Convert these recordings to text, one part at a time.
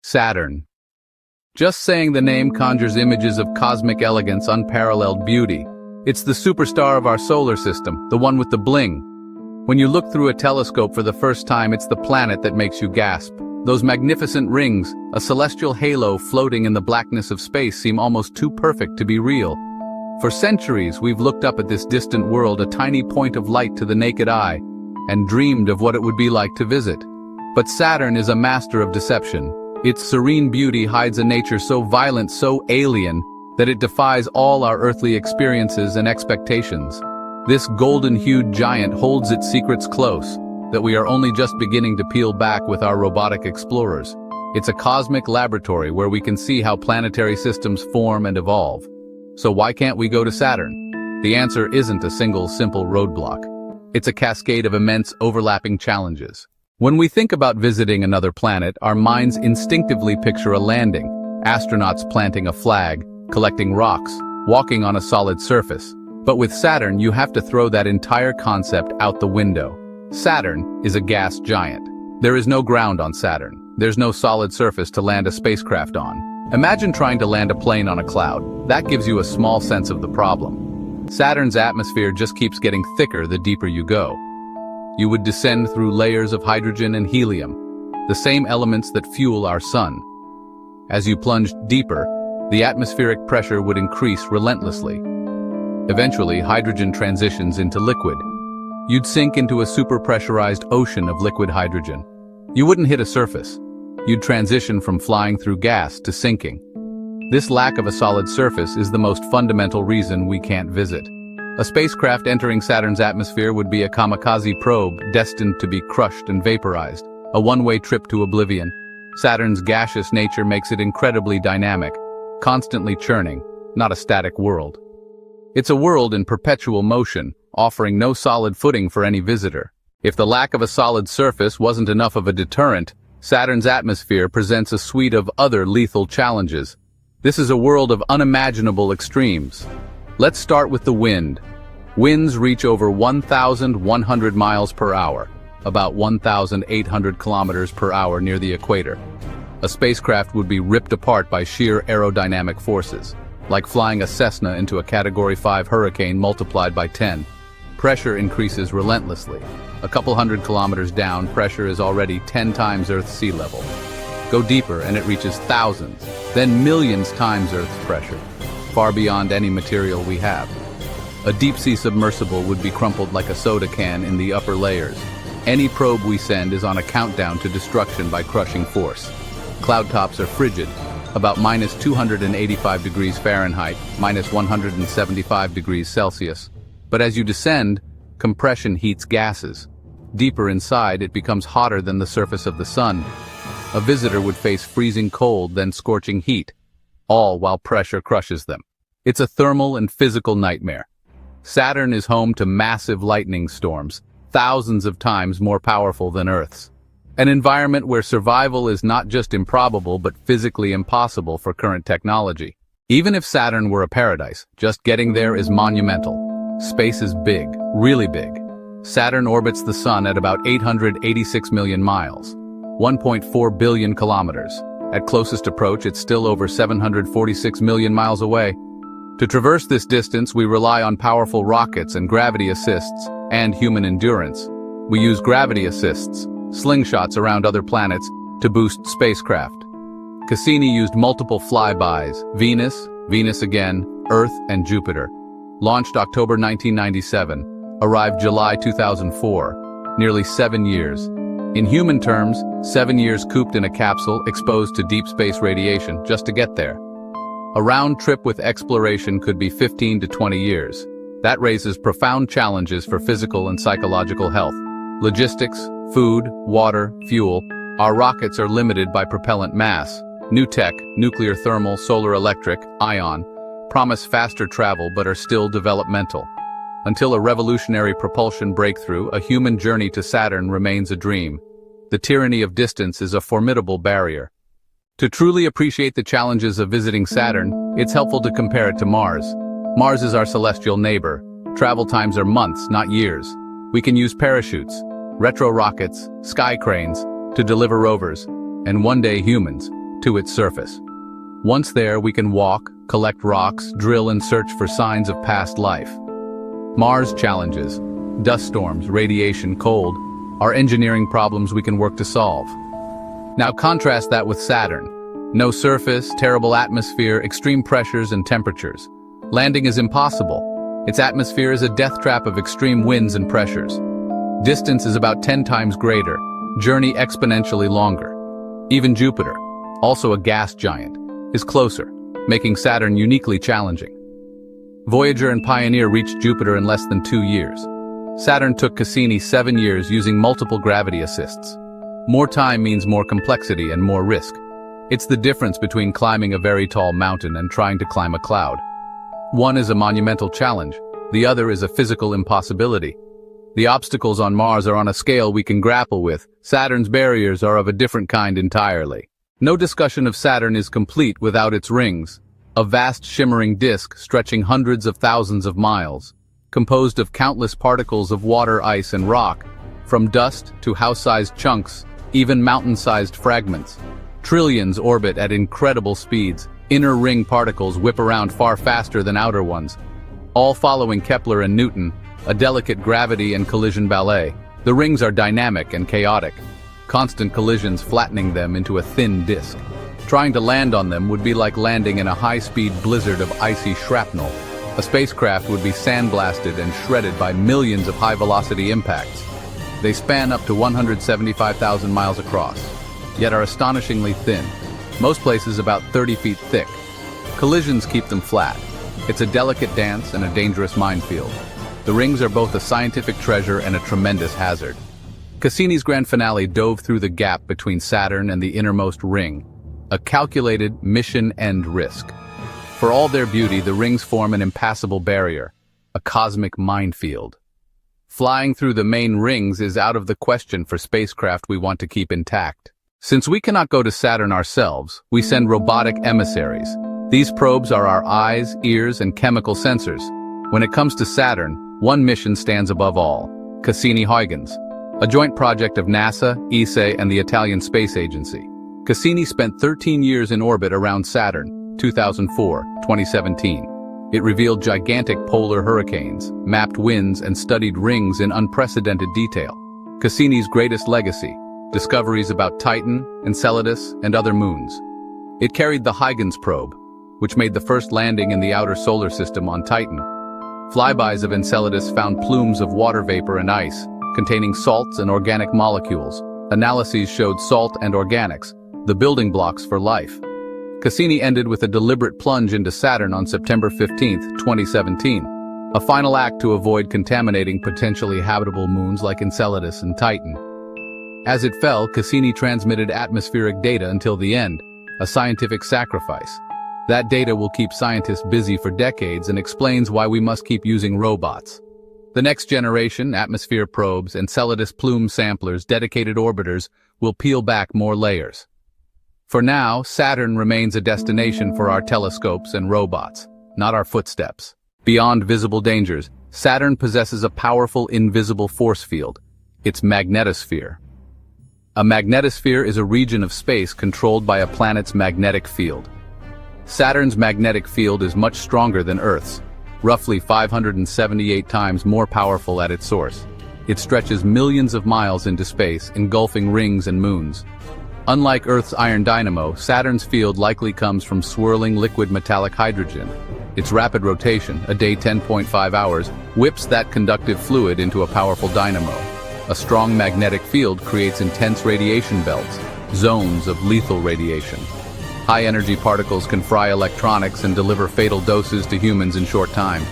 Saturn. Just saying the name conjures images of cosmic elegance, unparalleled beauty. It's the superstar of our solar system, the one with the bling. When you look through a telescope for the first time, it's the planet that makes you gasp. Those magnificent rings, a celestial halo floating in the blackness of space, seem almost too perfect to be real. For centuries, we've looked up at this distant world, a tiny point of light to the naked eye, and dreamed of what it would be like to visit. But Saturn is a master of deception. Its serene beauty hides a nature so violent, so alien, that it defies all our earthly experiences and expectations. This golden-hued giant holds its secrets close, that we are only just beginning to peel back with our robotic explorers. It's a cosmic laboratory where we can see how planetary systems form and evolve. So why can't we go to Saturn? The answer isn't a single simple roadblock. It's a cascade of immense overlapping challenges. When we think about visiting another planet, our minds instinctively picture a landing, astronauts planting a flag, collecting rocks, walking on a solid surface. But with Saturn, you have to throw that entire concept out the window. Saturn is a gas giant. There is no ground on Saturn. There's no solid surface to land a spacecraft on. Imagine trying to land a plane on a cloud. That gives you a small sense of the problem. Saturn's atmosphere just keeps getting thicker the deeper you go. You would descend through layers of hydrogen and helium, the same elements that fuel our sun. As you plunged deeper, the atmospheric pressure would increase relentlessly. Eventually, hydrogen transitions into liquid. You'd sink into a super-pressurized ocean of liquid hydrogen. You wouldn't hit a surface. You'd transition from flying through gas to sinking. This lack of a solid surface is the most fundamental reason we can't visit. A spacecraft entering Saturn's atmosphere would be a kamikaze probe destined to be crushed and vaporized, a one-way trip to oblivion. Saturn's gaseous nature makes it incredibly dynamic, constantly churning, not a static world. It's a world in perpetual motion, offering no solid footing for any visitor. If the lack of a solid surface wasn't enough of a deterrent, Saturn's atmosphere presents a suite of other lethal challenges. This is a world of unimaginable extremes. Let's start with the wind. Winds reach over 1,100 miles per hour, about 1,800 kilometers per hour near the equator. A spacecraft would be ripped apart by sheer aerodynamic forces, like flying a Cessna into a Category 5 hurricane multiplied by 10. Pressure increases relentlessly. A couple hundred kilometers down, pressure is already 10 times Earth's sea level. Go deeper and it reaches thousands, then millions times Earth's pressure, far beyond any material we have. A deep-sea submersible would be crumpled like a soda can in the upper layers. Any probe we send is on a countdown to destruction by crushing force. Cloud tops are frigid, about minus 285 degrees Fahrenheit, minus 175 degrees Celsius. But as you descend, compression heats gases. Deeper inside, it becomes hotter than the surface of the sun. A visitor would face freezing cold, then scorching heat, all while pressure crushes them. It's a thermal and physical nightmare. Saturn is home to massive lightning storms, thousands of times more powerful than Earth's. An environment where survival is not just improbable but physically impossible for current technology. Even if Saturn were a paradise, just getting there is monumental. Space is big, really big. Saturn orbits the Sun at about 886 million miles, 1.4 billion kilometers. At closest approach, it's still over 746 million miles away. To traverse this distance, we rely on powerful rockets and gravity assists, and human endurance. We use gravity assists, slingshots around other planets, to boost spacecraft. Cassini used multiple flybys, Venus, Venus again, Earth, and Jupiter. Launched October 1997, arrived July 2004, nearly 7 years. In human terms, 7 years cooped in a capsule exposed to deep space radiation just to get there. A round trip with exploration could be 15 to 20 years. That raises profound challenges for physical and psychological health. Logistics, food, water, fuel. Our rockets are limited by propellant mass. New tech, nuclear thermal, solar electric, ion, promise faster travel but are still developmental. Until a revolutionary propulsion breakthrough, a human journey to Saturn remains a dream. The tyranny of distance is a formidable barrier. To truly appreciate the challenges of visiting Saturn, it's helpful to compare it to Mars. Mars is our celestial neighbor. Travel times are months, not years. We can use parachutes, retro rockets, sky cranes to deliver rovers, and one day humans, to its surface. Once there, we can walk, collect rocks, drill and search for signs of past life. Mars challenges, dust storms, radiation, cold, are engineering problems we can work to solve. Now contrast that with Saturn. No surface, terrible atmosphere, extreme pressures and temperatures. Landing is impossible. Its atmosphere is a death trap of extreme winds and pressures. Distance is about 10 times greater, journey exponentially longer. Even Jupiter, also a gas giant, is closer, making Saturn uniquely challenging. Voyager and Pioneer reached Jupiter in less than 2 years. Saturn took Cassini 7 years using multiple gravity assists. More time means more complexity and more risk. It's the difference between climbing a very tall mountain and trying to climb a cloud. One is a monumental challenge, the other is a physical impossibility. The obstacles on Mars are on a scale we can grapple with. Saturn's barriers are of a different kind entirely. No discussion of Saturn is complete without its rings, a vast shimmering disk stretching hundreds of thousands of miles, composed of countless particles of water, ice, and rock, from dust to house-sized chunks, even mountain-sized fragments. Trillions orbit at incredible speeds. Inner ring particles whip around far faster than outer ones, all following Kepler and Newton, a delicate gravity and collision ballet. The rings are dynamic and chaotic, constant collisions flattening them into a thin disk. Trying to land on them would be like landing in a high-speed blizzard of icy shrapnel. A spacecraft would be sandblasted and shredded by millions of high-velocity impacts. They span up to 175,000 miles across, yet are astonishingly thin. Most places about 30 feet thick. Collisions keep them flat. It's a delicate dance and a dangerous minefield. The rings are both a scientific treasure and a tremendous hazard. Cassini's grand finale dove through the gap between Saturn and the innermost ring, a calculated mission-end risk. For all their beauty, the rings form an impassable barrier, a cosmic minefield. Flying through the main rings is out of the question for spacecraft we want to keep intact. Since we cannot go to Saturn ourselves, we send robotic emissaries. These probes are our eyes, ears, and chemical sensors. When it comes to Saturn, one mission stands above all: Cassini-Huygens, a joint project of NASA, ESA, and the Italian Space Agency. Cassini spent 13 years in orbit around Saturn, 2004-2017. It revealed gigantic polar hurricanes, mapped winds, and studied rings in unprecedented detail. Cassini's greatest legacy: discoveries about Titan, Enceladus, and other moons. It carried the Huygens probe, which made the first landing in the outer solar system on Titan. Flybys of Enceladus found plumes of water vapor and ice, containing salts and organic molecules. Analyses showed salt and organics, the building blocks for life. Cassini ended with a deliberate plunge into Saturn on September 15, 2017, a final act to avoid contaminating potentially habitable moons like Enceladus and Titan. As it fell, Cassini transmitted atmospheric data until the end, a scientific sacrifice. That data will keep scientists busy for decades and explains why we must keep using robots. The next generation, atmosphere probes, Enceladus plume samplers, dedicated orbiters, will peel back more layers. For now, Saturn remains a destination for our telescopes and robots, not our footsteps. Beyond visible dangers, Saturn possesses a powerful invisible force field, its magnetosphere. A magnetosphere is a region of space controlled by a planet's magnetic field. Saturn's magnetic field is much stronger than Earth's, roughly 578 times more powerful at its source. It stretches millions of miles into space, engulfing rings and moons. Unlike Earth's iron dynamo, Saturn's field likely comes from swirling liquid metallic hydrogen. Its rapid rotation, a day 10.5 hours, whips that conductive fluid into a powerful dynamo. A strong magnetic field creates intense radiation belts, zones of lethal radiation. High-energy particles can fry electronics and deliver fatal doses to humans in short time.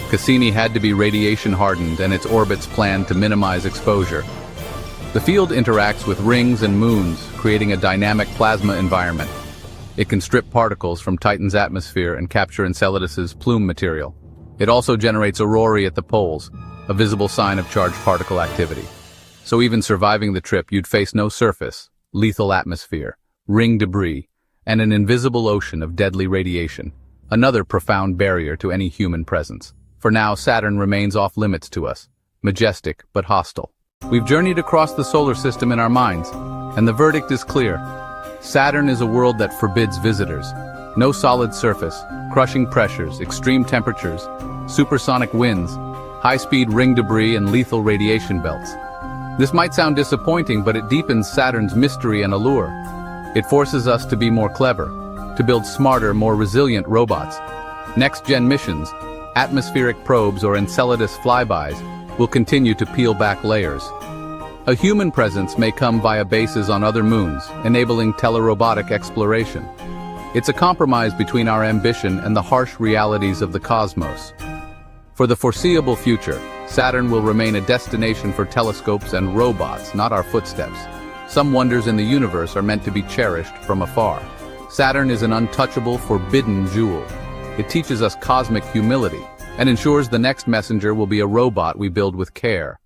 Cassini had to be radiation-hardened and its orbits planned to minimize exposure. The field interacts with rings and moons, creating a dynamic plasma environment. It can strip particles from Titan's atmosphere and capture Enceladus's plume material. It also generates aurorae at the poles, a visible sign of charged particle activity. So even surviving the trip, you'd face no surface, lethal atmosphere, ring debris, and an invisible ocean of deadly radiation, another profound barrier to any human presence. For now, Saturn remains off limits to us, majestic but hostile. We've journeyed across the solar system in our minds, and the verdict is clear. Saturn is a world that forbids visitors. No solid surface, crushing pressures, extreme temperatures, supersonic winds, high-speed ring debris and lethal radiation belts. This might sound disappointing, but it deepens Saturn's mystery and allure. It forces us to be more clever, to build smarter, more resilient robots. Next-gen missions, atmospheric probes or Enceladus flybys, will continue to peel back layers. A human presence may come via bases on other moons, enabling telerobotic exploration. It's a compromise between our ambition and the harsh realities of the cosmos. For the foreseeable future, Saturn will remain a destination for telescopes and robots, not our footsteps. Some wonders in the universe are meant to be cherished from afar. Saturn is an untouchable, forbidden jewel. It teaches us cosmic humility and ensures the next messenger will be a robot we build with care.